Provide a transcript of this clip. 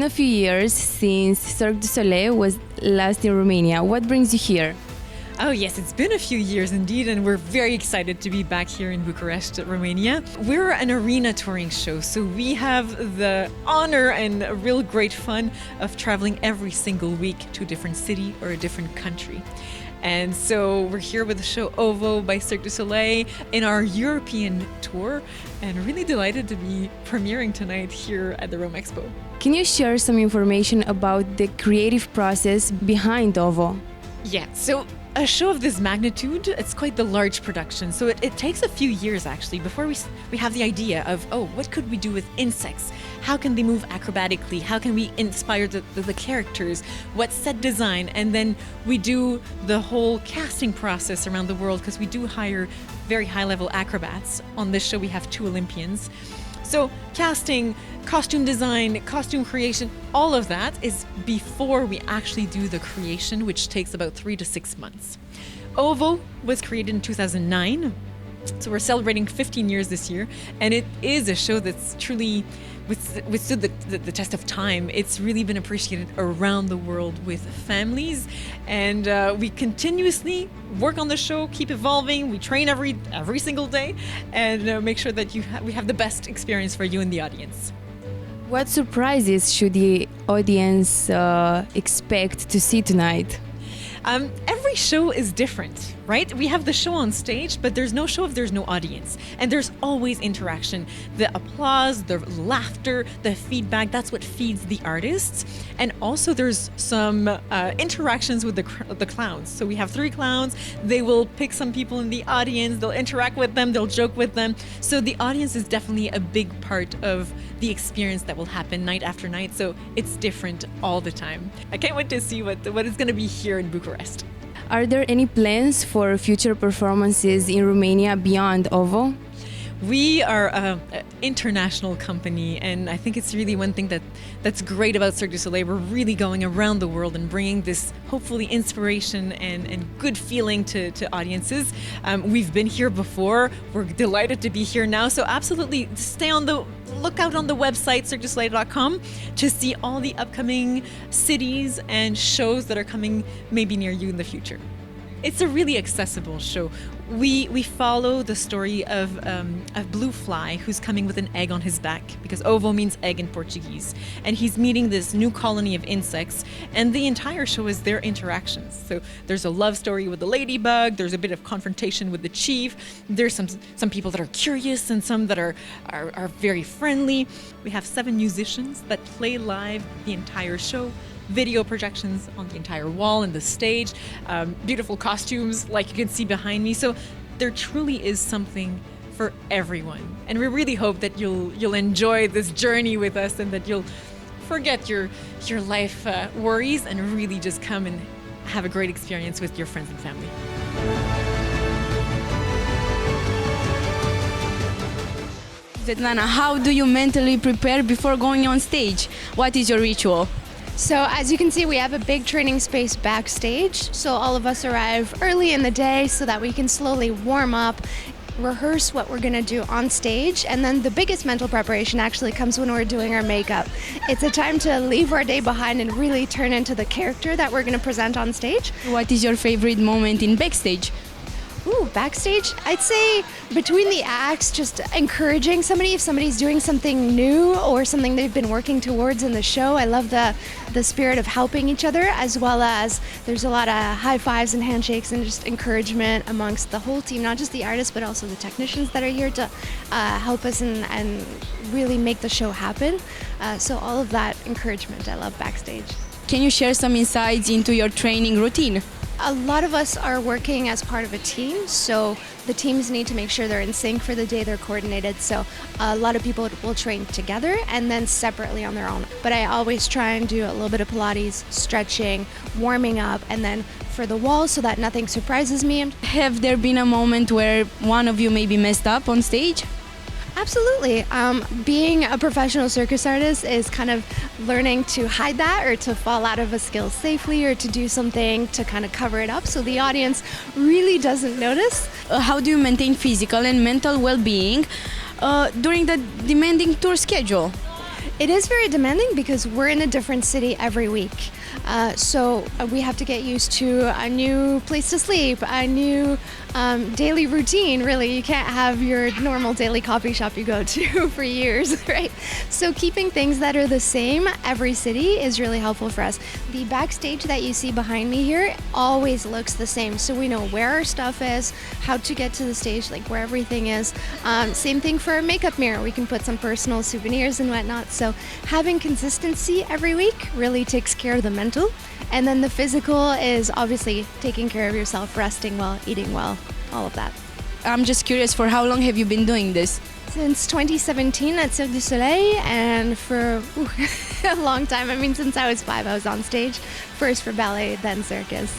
a few years since Cirque du Soleil was last in Romania. What brings you here? Oh yes, it's been a few years indeed, and we're very excited to be back here in Bucharest, Romania. We're an arena touring show, so we have the honor and real great fun of traveling every single week to a different city or a different country. And so we're here with the show OVO by Cirque du Soleil in our European tour, and really delighted to be premiering tonight here at the Rome Expo. Can you share some information about the creative process behind OVO? Yeah, so a show of this magnitude, it's quite the large production. So it takes a few years actually before we have the idea of, oh, what could we do with insects? How can they move acrobatically? How can we inspire the characters? What set design? And then we do the whole casting process around the world, because we do hire very high level acrobats. On this show we have 2 Olympians. So casting, costume design, costume creation, all of that is before we actually do the creation, which takes about 3 to 6 months. OVO was created in 2009, so we're celebrating 15 years this year, and it is a show that's truly withstood the test of time. It's really been appreciated around the world with families, and we continuously work on the show, keep evolving. We train every single day, and make sure that we have the best experience for you in the audience. What surprises should the audience expect to see tonight? Every show is different, right? We have the show on stage, but there's no show if there's no audience. And there's always interaction. The applause, the laughter, the feedback, that's what feeds the artists. And also there's some interactions with the clowns. So we have 3 clowns. They will pick some people in the audience. They'll interact with them. They'll joke with them. So the audience is definitely a big part of the experience that will happen night after night. So it's different all the time. I can't wait to see what is going to be here in Bucharest. Are there any plans for future performances in Romania beyond OVO? We are an international company, and I think it's really one thing that's great about Cirque du Soleil. We're really going around the world and bringing this, hopefully, inspiration and good feeling to audiences. We've been here before. We're delighted to be here now. So absolutely stay on the lookout on the website, cirquedusoleil.com, to see all the upcoming cities and shows that are coming maybe near you in the future. It's a really accessible show. We follow the story of a blue fly who's coming with an egg on his back, because ovo means egg in Portuguese. And he's meeting this new colony of insects, and the entire show is their interactions. So there's a love story with the ladybug, there's a bit of confrontation with the chief, there's some people that are curious and some that are very friendly. We have 7 musicians that play live the entire show. Video projections on the entire wall and the stage, beautiful costumes like you can see behind me. So there truly is something for everyone, and we really hope that you'll enjoy this journey with us, and that you'll forget your life worries and really just come and have a great experience with your friends and family. Svetlana, how do you mentally prepare before going on stage? What is your ritual? So as you can see, we have a big training space backstage. So all of us arrive early in the day so that we can slowly warm up, rehearse what we're going to do on stage. And then the biggest mental preparation actually comes when we're doing our makeup. It's a time to leave our day behind and really turn into the character that we're going to present on stage. What is your favorite moment in Backstage? Ooh, backstage, I'd say between the acts, just encouraging somebody if somebody's doing something new or something they've been working towards in the show. I love the spirit of helping each other, as well as there's a lot of high fives and handshakes and just encouragement amongst the whole team, not just the artists, but also the technicians that are here to help us and really make the show happen. So all of that encouragement, I love backstage. Can you share some insights into your training routine? A lot of us are working as part of a team, so the teams need to make sure they're in sync for the day, they're coordinated. So a lot of people will train together and then separately on their own. But I always try and do a little bit of Pilates, stretching, warming up, and then for the wall so that nothing surprises me. Have there been a moment where one of you maybe messed up on stage? Absolutely. Being a professional circus artist is kind of learning to hide that, or to fall out of a skill safely, or to do something to kind of cover it up so the audience really doesn't notice. How do you maintain physical and mental well-being during the demanding tour schedule? It is very demanding because we're in a different city every week. So we have to get used to a new place to sleep, a new daily routine, really. You can't have your normal daily coffee shop you go to for years, right? So keeping things that are the same every city is really helpful for us. The backstage that you see behind me here always looks the same. So we know where our stuff is, how to get to the stage, like where everything is. Same thing for our makeup mirror. We can put some personal souvenirs and whatnot. So having consistency every week really takes care of the mental. And then the physical is obviously taking care of yourself, resting well, eating well, all of that. I'm just curious, for how long have you been doing this? Since 2017 at Cirque du Soleil, and for a long time. I mean, since I was 5, I was on stage, first for ballet, then circus.